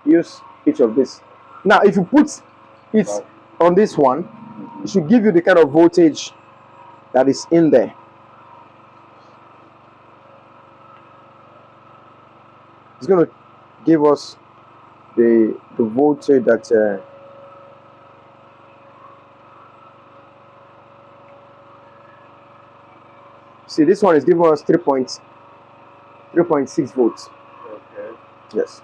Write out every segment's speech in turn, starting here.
use each of this. Now, if you put it on this one, it should give you the kind of voltage that is in there. It's going to give us the voltage that see, this one is giving us 3.6 volts. Okay. Yes,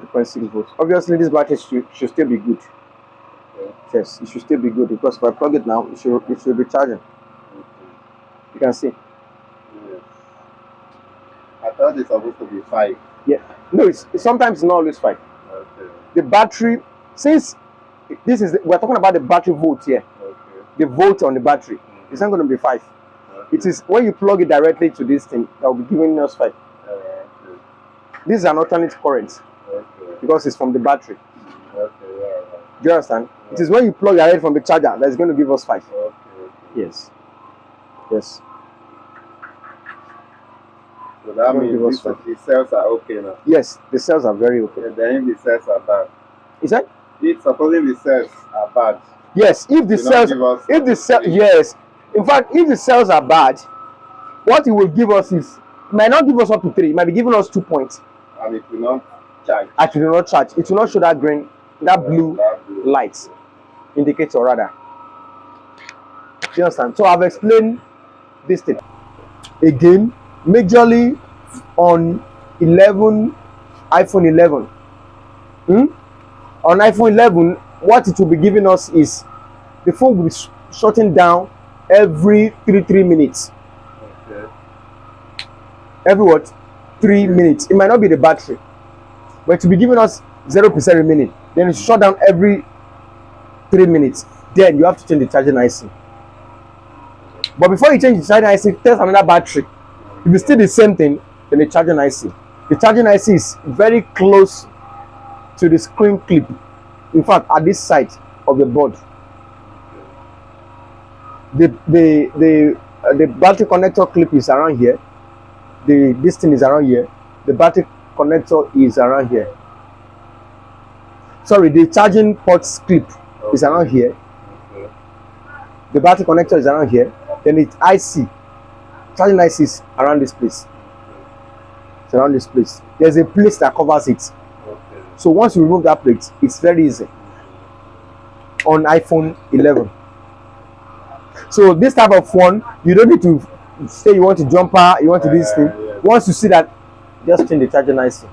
3.6 volts. Obviously, this battery should still be good. Okay. Yes, it should still be good, because if I plug it now, it should be charging. Okay. You can see. Yes. I thought it's supposed to be 5. Yeah. No, it's sometimes not always 5. Okay. The battery, since this is we're talking about the battery volt here. Okay. The volt on the battery, it's not going to be 5. Okay. It is when you plug it directdirectly to this thing that will be giving us 5. Okay. This is an alternate current Okay. because it's from the battery. Okay. Yeah. Do you understand? It is when you plug directly from the charger that's going to give us 5. Okay. Yes. Yes. So that Don't means give us the cells are okay now. Yes, the cells are very okay. And then if the cells are bad. Is that? If supposing the cells are bad. Yes, if the cells, yes. In fact, if the cells are bad, what it will give us is, it might not give us up to 3, it might be giving us 2 points. And it will not charge. Actually, will not charge. It will not show that green, that blue light indicator rather. Do you understand? So I've explained this thing again, majorly on iPhone 11. On iPhone 11, what it will be giving us is the phone will be shutting down every 3 minutes. Okay. Every what? 3 minutes. It might not be the battery, but it will be giving us 0% remaining. Then it shut down every 3 minutes. Then you have to change the charging IC. But before you change the charging IC, test another battery. If it's still the same thing, then the charging IC. The charging IC is very close to the screen clip. In fact, at this side of the board. The battery connector clip is around here. This thing is around here. The battery connector is around here. Sorry, the charging port clip is around here. Okay. The battery connector is around here. Then the IC, charging IC is around this place. It's around this place. There's a place that covers it. Okay. So once you remove that plate, it's very easy on iPhone 11. So this type of phone, you don't need to say you want to jumper, you want to do this thing. Yeah. Once you see that, just change the charging IC.